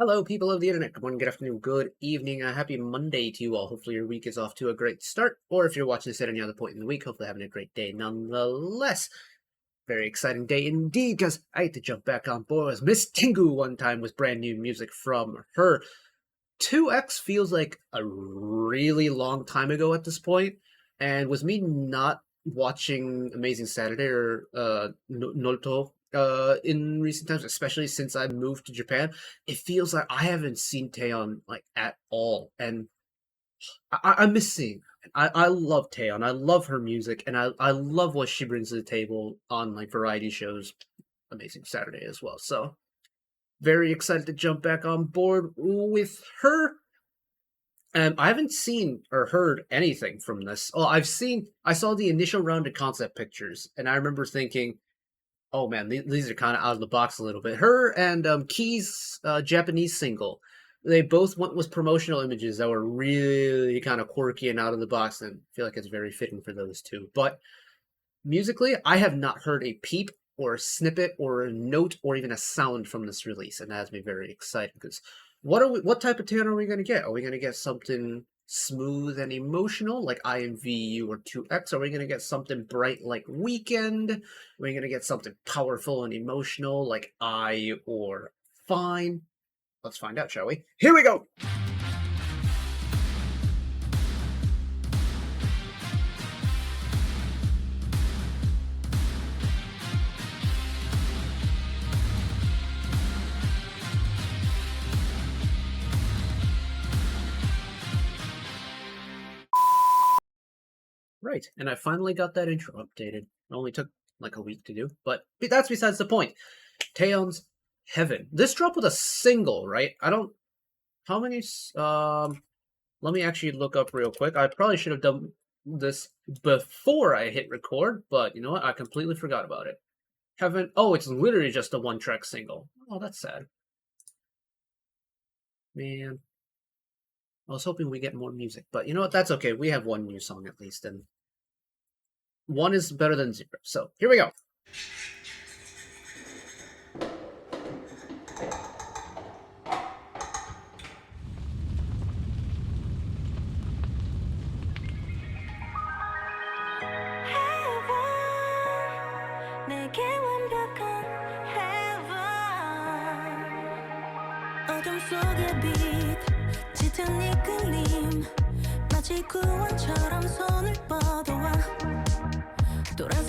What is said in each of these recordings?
Hello, people of the internet. Good morning, good afternoon, good evening, happy Monday to you all. Hopefully your week is off to a great start, or if you're watching this at any other point in the week, hopefully having a great day nonetheless. Very exciting day indeed, because I had to jump back on board as Miss Tingu one time with brand new music from her. 2X feels like a really long time ago at this point, and with me not watching Amazing Saturday or Naruto in recent times, especially since I moved to Japan, it feels like I haven't seen Taeyeon like at all, and I'm missing. I love Taeyeon. I love her music, and I love what she brings to the table on like variety shows, Amazing Saturday as well. So very excited to jump back on board with her. I haven't seen or heard anything from this. Oh, I saw the initial round of concept pictures, and I remember thinking, oh man, these are kind of out of the box a little bit. Her and Key's Japanese single, they both went with promotional images that were really kind of quirky and out of the box, and I feel like it's very fitting for those two. But musically, I have not heard a peep or a snippet or a note or even a sound from this release, and that has me very excited because what type of tune are we going to get? Are we going to get something smooth and emotional like IMVU or 2X? Are we going to get something bright like Weekend? Are we going to get something powerful and emotional like I or Fine? Let's find out, shall we? Here we go! Right, and I finally got that intro updated. It only took like a week to do, but that's besides the point. Taeyeon's Heaven. This dropped with a single, right? I don't... How many... Let me actually look up real quick. I probably should have done this before I hit record, but you know what? I completely forgot about it. Heaven... Oh, it's literally just a one-track single. Oh, that's sad. Man. I was hoping we get more music, but you know what? That's okay. We have one new song at least, and one is better than zero. So here we go.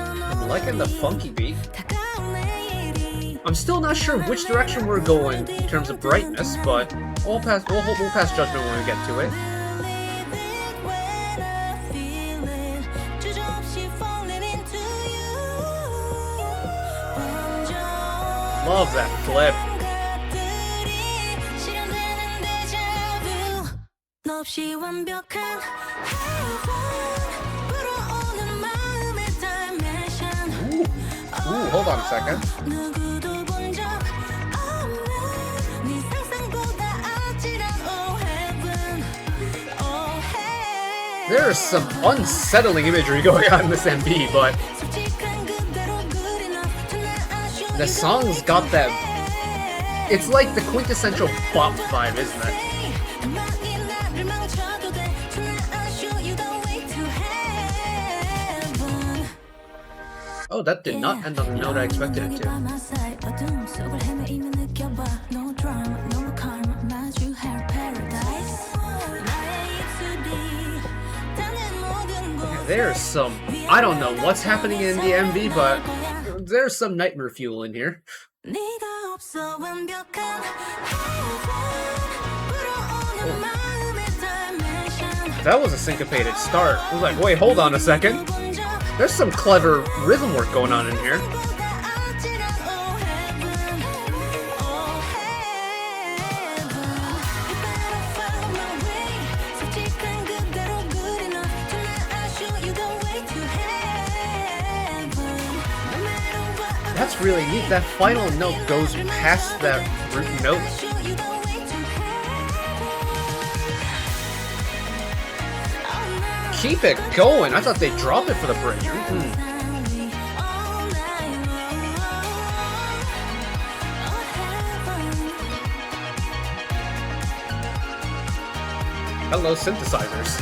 I'm liking the funky beat. I'm still not sure which direction we're going in terms of brightness, but we'll pass judgment when we get to it. Love that flip. Ooh, hold on a second. There is some unsettling imagery going on in this MV, but the song's got that... It's like the quintessential bop vibe, isn't it? Oh, that did not end on the note I expected it to. There's some... I don't know what's happening in the MV, but there's some nightmare fuel in here. Oh. That was a syncopated start. I was like, wait, hold on a second. There's some clever rhythm work going on in here. That's really neat. That final note goes past that root note. Keep it going. I thought they'd drop it for the bridge. Hello, synthesizers.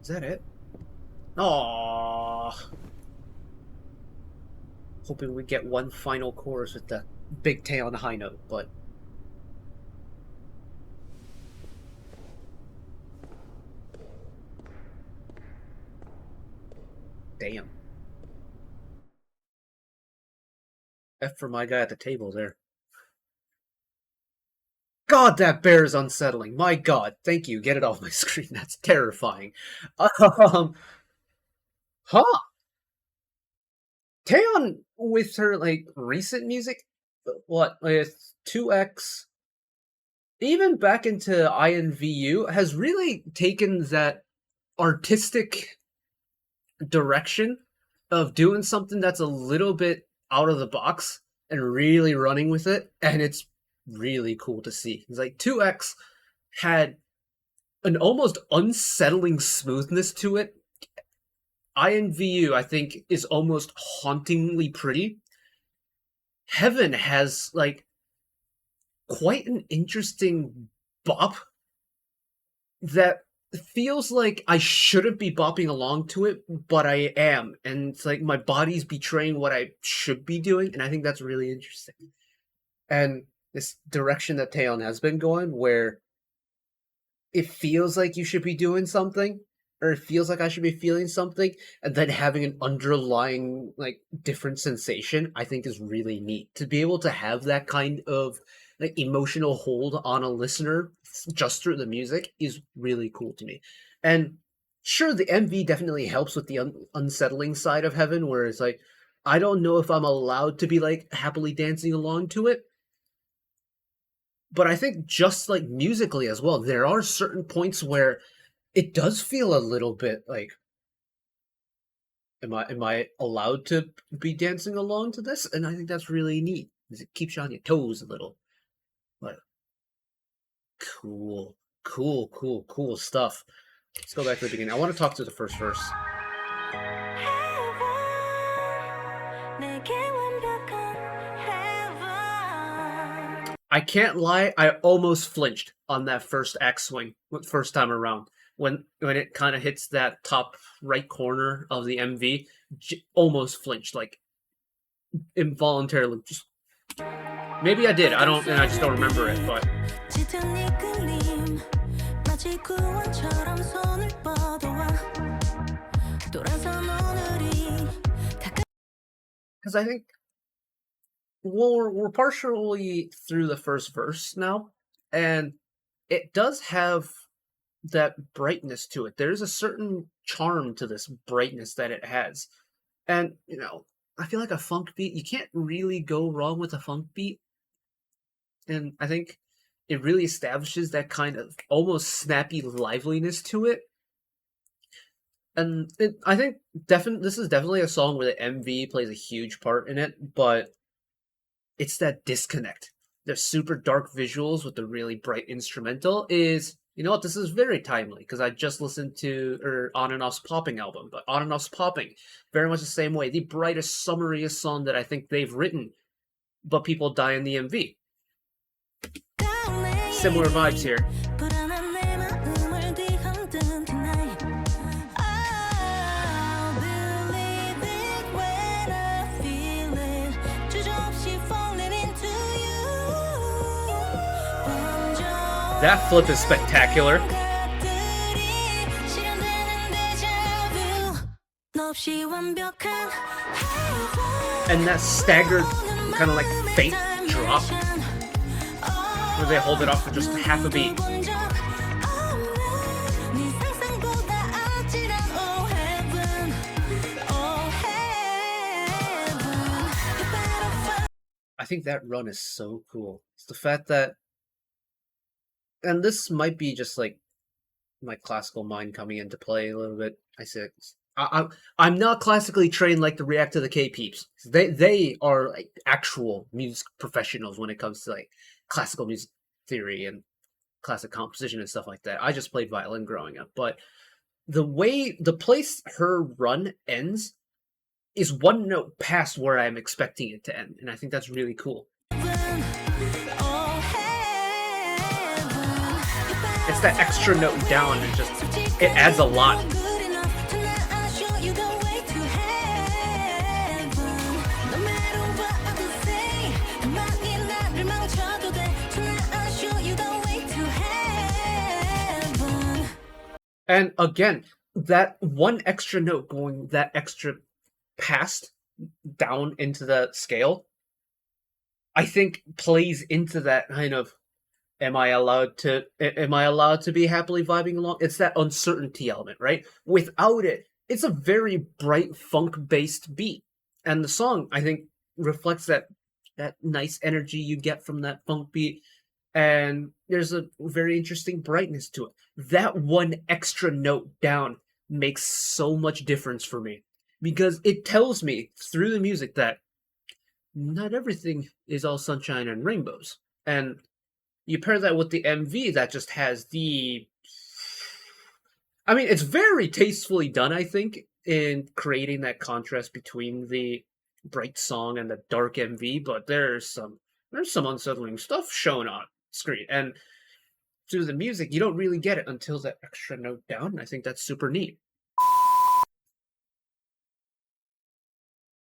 Is that it? Aww. Hoping we get one final chorus with the big Taeyeon high note, but damn. F for my guy at the table there. God, that bear is unsettling. My God, thank you. Get it off my screen. That's terrifying. Huh? Taeyeon with her like recent music, what with 2X, even back into INVU, has really taken that artistic direction of doing something that's a little bit out of the box and really running with it, and it's really cool to see. It's like 2X had an almost unsettling smoothness to it. INVU, I think, is almost hauntingly pretty. Heaven has like quite an interesting bop that feels like I shouldn't be bopping along to it, but I am. And it's like my body's betraying what I should be doing, and I think that's really interesting. And this direction that Taeyeon has been going, where it feels like you should be doing something, or it feels like I should be feeling something, and then having an underlying, like, different sensation, I think is really neat. To be able to have that kind of like emotional hold on a listener just through the music is really cool to me. And sure, the MV definitely helps with the unsettling side of Heaven, where it's like, I don't know if I'm allowed to be like happily dancing along to it. But I think just like musically as well, there are certain points where it does feel a little bit like, am I allowed to be dancing along to this? And I think that's really neat, because it keeps you on your toes a little. But cool, cool stuff. Let's go back to the beginning. I want to talk to the first verse. I can't lie, I almost flinched on that first axe swing, first time around. When it kind of hits that top right corner of the MV, almost flinched, like involuntarily. Just maybe I did. I just don't remember it. But because I think we're partially through the first verse now, and it does have that brightness to it. There's a certain charm to this brightness that it has. And, I feel like a funk beat, you can't really go wrong with a funk beat. And I think it really establishes that kind of almost snappy liveliness to it. And I think this is definitely a song where the MV plays a huge part in it, but it's that disconnect. The super dark visuals with the really bright instrumental is, you know what, this is very timely, because I just listened to On and Off's Popping album, but On and Off's Popping, very much the same way. The brightest, summariest song that I think they've written, but people die in the MV. Similar vibes here. That flip is spectacular. And that staggered, kind of like faint drop, where they hold it off for just half a beat. I think that run is so cool. It's the fact that, and this might be just like my classical mind coming into play a little bit. I'm not classically trained like to react to the K-peeps. They are like actual music professionals when it comes to like classical music theory and classic composition and stuff like that. I just played violin growing up, but the place her run ends is one note past where I'm expecting it to end, and I think that's really cool. It's that extra note down, and just it adds a lot. And again, that one extra note going that extra past down into the scale, I think plays into that kind of am I allowed to be happily vibing along? It's that uncertainty element, right? Without it, it's a very bright funk based beat. And the song, I think, reflects that nice energy you get from that funk beat. And there's a very interesting brightness to it. That one extra note down makes so much difference for me because it tells me through the music that not everything is all sunshine and rainbows. And you pair that with the MV that just has I mean, it's very tastefully done, I think, in creating that contrast between the bright song and the dark MV, but there's some unsettling stuff shown on screen. And through the music, you don't really get it until that extra note down, and I think that's super neat.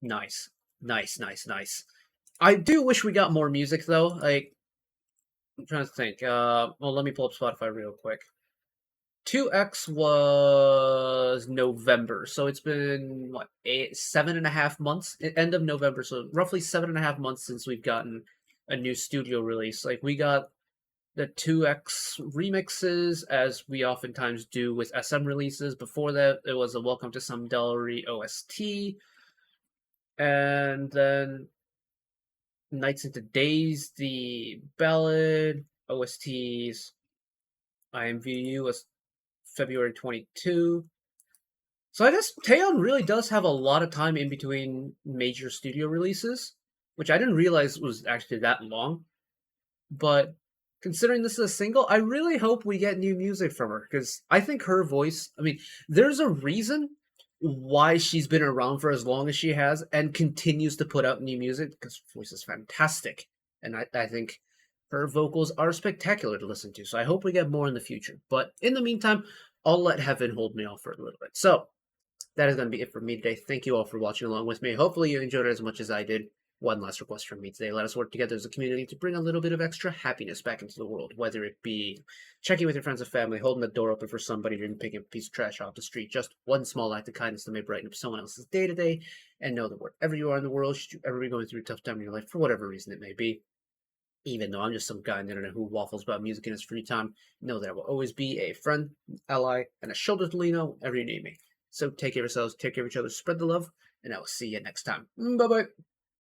Nice. Nice, nice, nice. I do wish we got more music though. Like I'm trying to think. Well, let me pull up Spotify real quick. 2X was November, so it's been what 7.5 months. End of November, so roughly 7.5 months since we've gotten a new studio release. Like we got the 2X remixes, as we oftentimes do with SM releases. Before that, it was a Welcome to Some Dowry OST, and then Nights into Days, the ballad OSTs. IMVU was February 22. So I guess Taeyeon really does have a lot of time in between major studio releases, which I didn't realize was actually that long. But considering this is a single, I really hope we get new music from her because I think her voice, I mean, there's a reason why she's been around for as long as she has and continues to put out new music because her voice is fantastic. And I think her vocals are spectacular to listen to. So I hope we get more in the future. But in the meantime, I'll let heaven hold me off for a little bit. So that is going to be it for me today. Thank you all for watching along with me. Hopefully you enjoyed it as much as I did. One last request from me today. Let us work together as a community to bring a little bit of extra happiness back into the world, whether it be checking with your friends and family, holding the door open for somebody, or even picking up a piece of trash off the street. Just one small act of kindness that may brighten up someone else's day to day. And know that wherever you are in the world, should you ever be going through a tough time in your life, for whatever reason it may be, even though I'm just some guy on the internet who waffles about music in his free time, know that I will always be a friend, ally, and a shoulder to lean on whenever you need me. So take care of yourselves, take care of each other, spread the love, and I will see you next time. Bye bye.